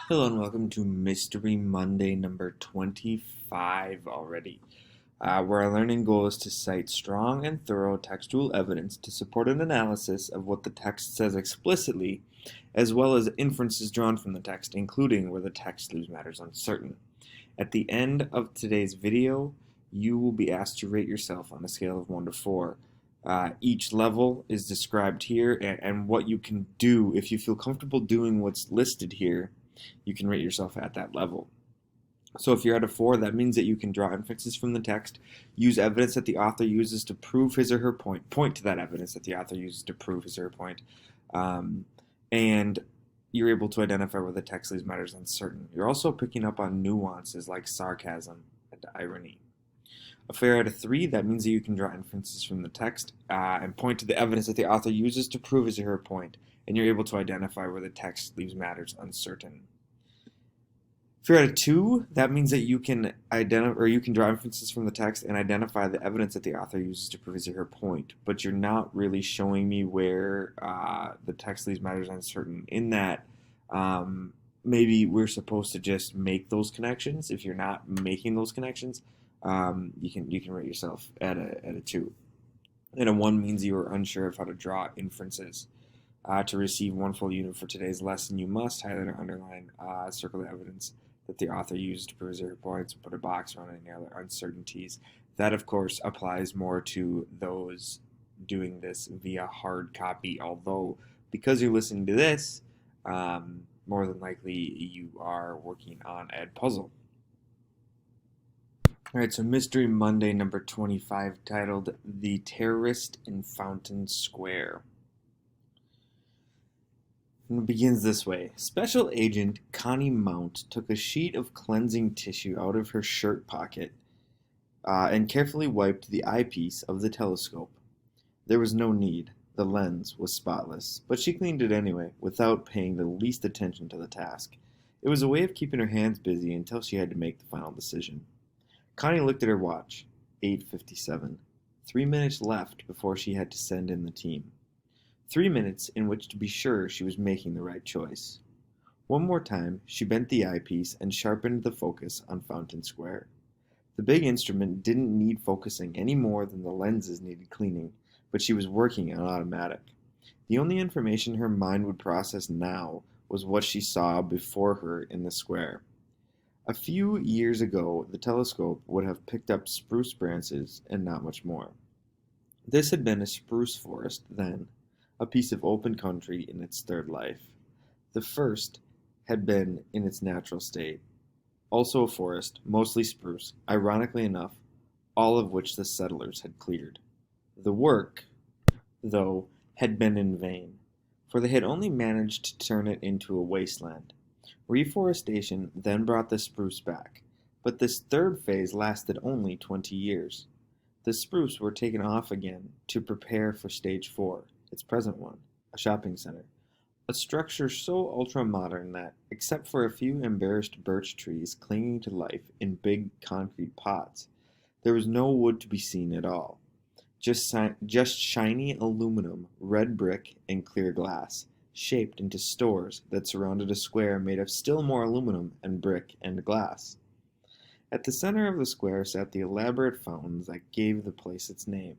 Hello and welcome to Mystery Monday number 25 already, where our learning goal is to cite strong and thorough textual evidence to support an analysis of what the text says explicitly, as well as inferences drawn from the text, including where the text leaves matters uncertain. At the end of today's video, you will be asked to rate yourself on a scale of 1 to 4. Each level is described here, and what you can do if you feel comfortable doing what's listed here, you can rate yourself at that level. So if you're at a 4, that means that you can draw inferences from the text, use evidence that the author uses to prove his or her point to that evidence that the author uses to prove his or her point, and you're able to identify where the text leaves matters uncertain. You're also picking up on nuances like sarcasm and irony. A fair out of 3, that means that you can draw inferences from the text and point to the evidence that the author uses to prove his or her point, and you're able to identify where the text leaves matters uncertain. If you're at a 2, that means that you can draw inferences from the text and identify the evidence that the author uses to prove his or her point, but you're not really showing me where the text leaves matters uncertain. In that, maybe we're supposed to just make those connections. If you're not making those connections, you can rate yourself at a 2. And a 1 means you are unsure of how to draw inferences. To receive 1 full unit for today's lesson, you must highlight or underline, circle the evidence that the author used to prove his or her points, and put a box around any other uncertainties. That, of course, applies more to those doing this via hard copy, although because you're listening to this, more than likely you are working on Edpuzzle. Alright, so Mystery Monday number 25, titled The Terrorist in Fountain Square. And it begins this way. Special Agent Connie Mount took a sheet of cleansing tissue out of her shirt pocket and carefully wiped the eyepiece of the telescope. There was no need. The lens was spotless, but she cleaned it anyway, without paying the least attention to the task. It was a way of keeping her hands busy until she had to make the final decision. Connie looked at her watch. 8:57. 3 minutes left before she had to send in the team. 3 minutes in which to be sure she was making the right choice. One more time, she bent the eyepiece and sharpened the focus on Fountain Square. The big instrument didn't need focusing any more than the lenses needed cleaning, but she was working on automatic. The only information her mind would process now was what she saw before her in the square. A few years ago, the telescope would have picked up spruce branches and not much more. This had been a spruce forest then, a piece of open country in its third life. The first had been in its natural state, also a forest, mostly spruce, ironically enough, all of which the settlers had cleared. The work, though, had been in vain, for they had only managed to turn it into a wasteland. Reforestation then brought the spruce back, but this third phase lasted only 20 years. The spruce were taken off again to prepare for stage 4, its present one, a shopping center. A structure so ultra-modern that, except for a few embarrassed birch trees clinging to life in big concrete pots, there was no wood to be seen at all. Just shiny aluminum, red brick, and clear glass, shaped into stores that surrounded a square made of still more aluminum and brick and glass. At the center of the square sat the elaborate fountains that gave the place its name,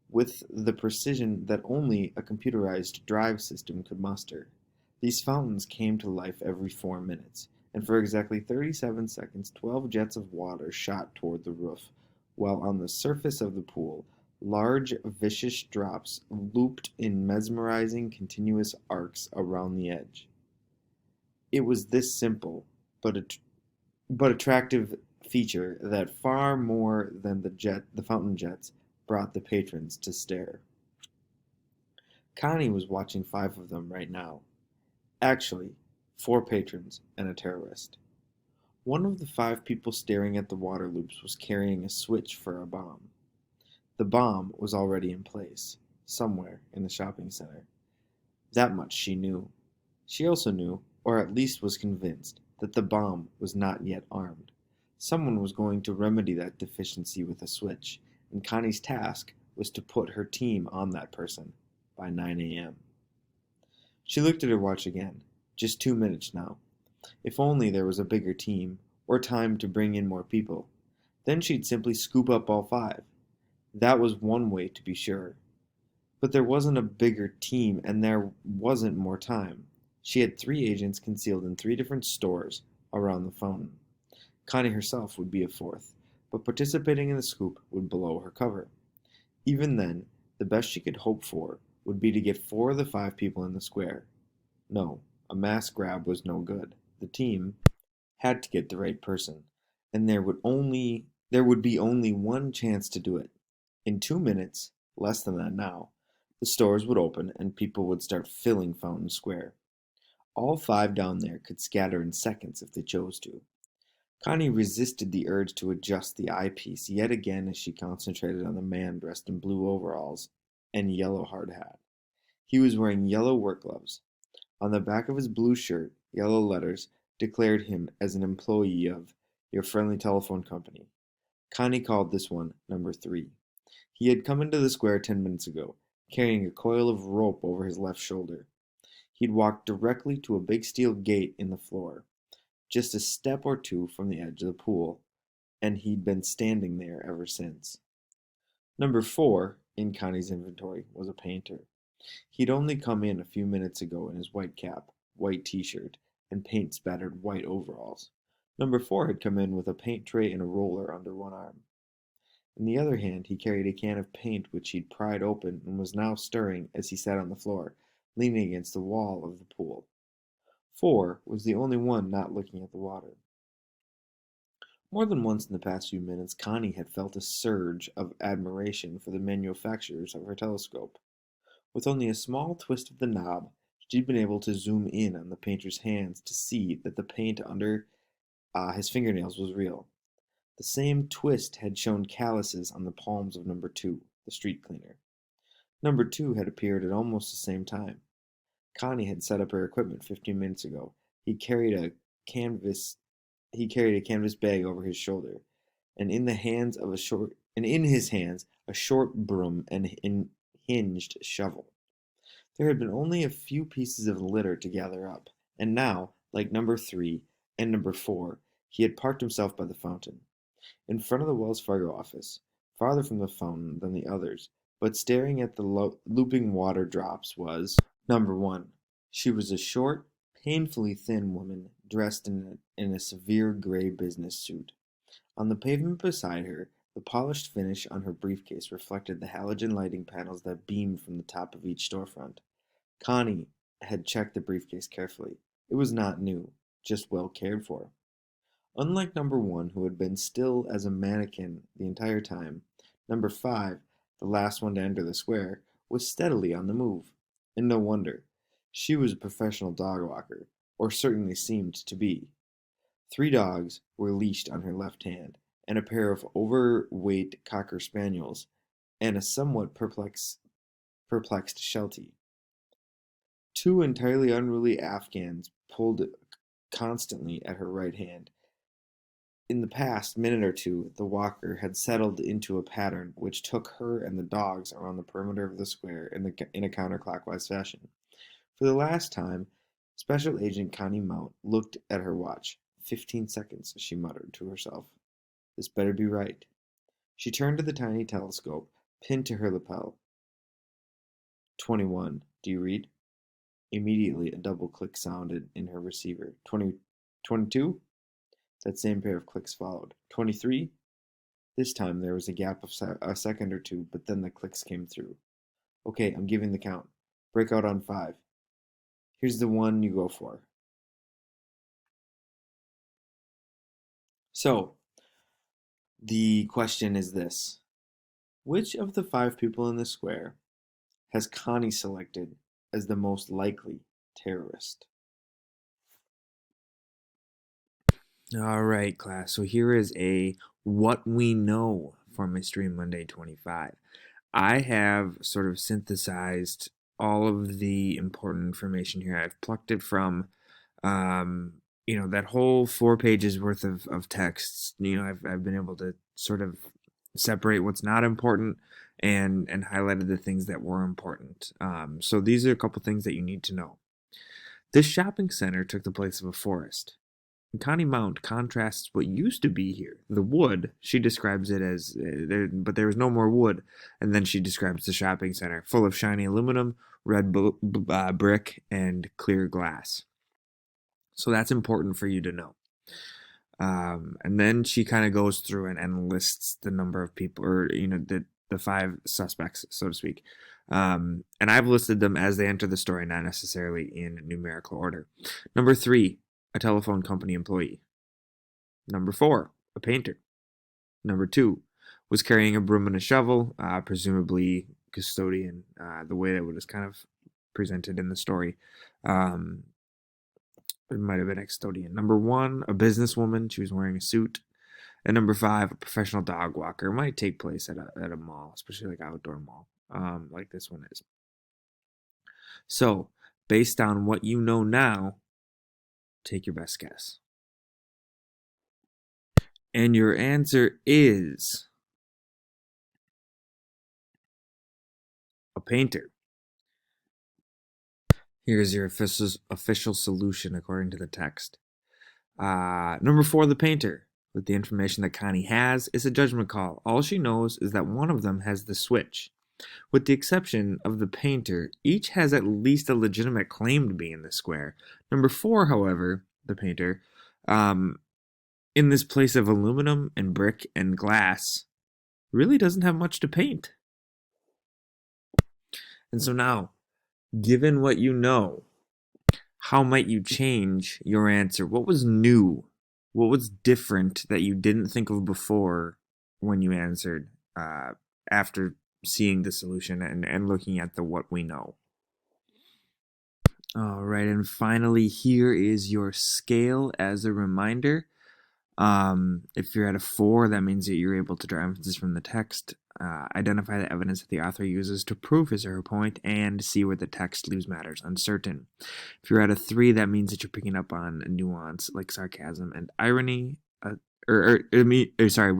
with the precision that only a computerized drive system could muster. These fountains came to life every 4 minutes, and for exactly 37 seconds 12 jets of water shot toward the roof, while on the surface of the pool, large, vicious drops looped in mesmerizing continuous arcs around the edge. It was this simple, but attractive feature that far more than the fountain jets brought the patrons to stare. Connie was watching 5 of them right now. Actually, 4 patrons and a terrorist. One of the 5 people staring at the water loops was carrying a switch for a bomb. The bomb was already in place, somewhere in the shopping center. That much she knew. She also knew, or at least was convinced, that the bomb was not yet armed. Someone was going to remedy that deficiency with a switch, and Connie's task was to put her team on that person by 9 a.m. She looked at her watch again. Just 2 minutes now. If only there was a bigger team, or time to bring in more people. Then she'd simply scoop up all five. That was one way to be sure. But there wasn't a bigger team and there wasn't more time. She had three agents concealed in three different stores around the fountain. Connie herself would be a fourth, but participating in the scoop would blow her cover. Even then, the best she could hope for would be to get four of the five people in the square. No, a mass grab was no good. The team had to get the right person, and there would be only one chance to do it. In 2 minutes, less than that now, the stores would open and people would start filling Fountain Square. All five down there could scatter in seconds if they chose to. Connie resisted the urge to adjust the eyepiece yet again as she concentrated on the man dressed in blue overalls and yellow hard hat. He was wearing yellow work gloves. On the back of his blue shirt, yellow letters declared him as an employee of your friendly telephone company. Connie called this one number 3. He had come into the square 10 minutes ago, carrying a coil of rope over his left shoulder. He'd walked directly to a big steel gate in the floor, just a step or two from the edge of the pool, and he'd been standing there ever since. Number 4 in Connie's inventory was a painter. He'd only come in a few minutes ago in his white cap, white t-shirt, and paint-spattered white overalls. Number 4 had come in with a paint tray and a roller under one arm. In the other hand he carried a can of paint which he'd pried open and was now stirring as he sat on the floor, leaning against the wall of the pool. 4 was the only one not looking at the water. More than once in the past few minutes Connie had felt a surge of admiration for the manufacturers of her telescope. With only a small twist of the knob, she'd been able to zoom in on the painter's hands to see that the paint under his fingernails was real. The same twist had shown calluses on the palms of number 2, the street cleaner. Number 2 had appeared at almost the same time. Connie had set up her equipment 15 minutes ago. He carried a canvas bag over his shoulder, and in his hands a short broom and an hinged shovel. There had been only a few pieces of litter to gather up, and now, like number 3 and number 4, he had parked himself by the fountain. In front of the Wells Fargo office, farther from the fountain than the others, but staring at the looping water drops, was number 1. She was a short, painfully thin woman dressed in a severe gray business suit. On the pavement beside her, the polished finish on her briefcase reflected the halogen lighting panels that beamed from the top of each storefront. Connie had checked the briefcase carefully. It was not new, just well cared for. Unlike number 1, who had been still as a mannequin the entire time, number 5, the last one to enter the square, was steadily on the move. And no wonder. She was a professional dog walker, or certainly seemed to be. 3 dogs were leashed on her left hand, and a pair of overweight cocker spaniels, and a somewhat perplexed Sheltie. 2 entirely unruly Afghans pulled constantly at her right hand. In the past minute or two the walker had settled into a pattern which took her and the dogs around the perimeter of the square in a counterclockwise fashion. For the last time, Special Agent Connie Mount looked at her watch. 15 seconds, she muttered to herself. This better be right. She turned to the tiny telescope, pinned to her lapel. 21. Do you read? Immediately a double click sounded in her receiver. 22? That same pair of clicks followed. 23? This time there was a gap of a second or two, but then the clicks came through. Okay, I'm giving the count. Break out on 5. Here's the one you go for. So, the question is this. Which of the 5 people in the square has Connie selected as the most likely terrorist? All right, class. So here is a what we know for Mystery Monday 25. I have sort of synthesized all of the important information here. I've plucked it from, that whole 4 pages worth of texts. I've been able to sort of separate what's not important and highlighted the things that were important. So these are a couple things that you need to know. This shopping center took the place of a forest. Connie Mount contrasts what used to be here, the wood. She describes it as, but there was no more wood. And then she describes the shopping center, full of shiny aluminum, red brick, and clear glass. So that's important for you to know. And then she kind of goes through and lists the number of people, or the five suspects, so to speak. And I've listed them as they enter the story, not necessarily in numerical order. Number 3, a telephone company employee. Number 4, a painter. Number 2, was carrying a broom and a shovel, presumably custodian, the way that it was kind of presented in the story. It might have been custodian. Number 1, a businesswoman. She was wearing a suit. And number 5, a professional dog walker. It might take place at a mall, especially like outdoor mall, like this one is. So, based on what you know now, take your best guess. And your answer is a painter. Here's your official solution according to the text. Number 4, the painter. With the information that Connie has, is a judgment call. All she knows is that one of them has the switch. With the exception of the painter, each has at least a legitimate claim to be in the square. Number 4, however, the painter, in this place of aluminum and brick and glass, really doesn't have much to paint. And so now, given what you know, how might you change your answer? What was new? What was different that you didn't think of before when you answered after seeing the solution and looking at the what we know? All right, and finally, here is your scale as a reminder. If you're at a 4, that means that you're able to draw inferences from the text, identify the evidence that the author uses to prove his or her point, and see where the text leaves matters uncertain. If you're at a 3, that means that you're picking up on a nuance like sarcasm and irony. With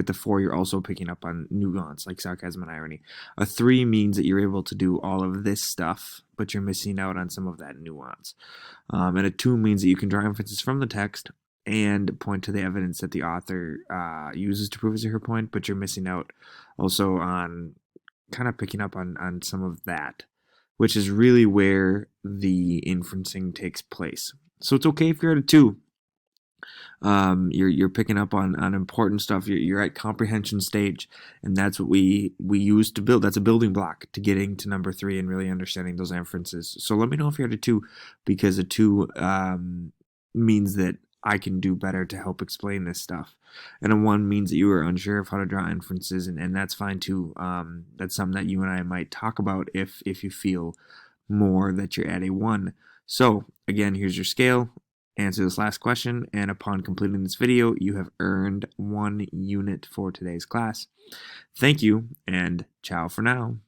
the 4, you're also picking up on nuance like sarcasm and irony. A 3 means that you're able to do all of this stuff, but you're missing out on some of that nuance. And a 2 means that you can draw inferences from the text and point to the evidence that the author uses to prove his or her point, but you're missing out also on kind of picking up on some of that, which is really where the inferencing takes place. So it's okay if you're at a 2. You're picking up on important stuff. You're at comprehension stage, and that's what we use to build. That's a building block to getting to number 3 and really understanding those inferences. So let me know if you're at a 2, because a 2 means that I can do better to help explain this stuff. And a 1 means that you are unsure of how to draw inferences, and that's fine too. That's something that you and I might talk about if you feel more that you're at a 1. So again, here's your scale. Answer this last question, and upon completing this video, you have earned 1 unit for today's class. Thank you, and ciao for now.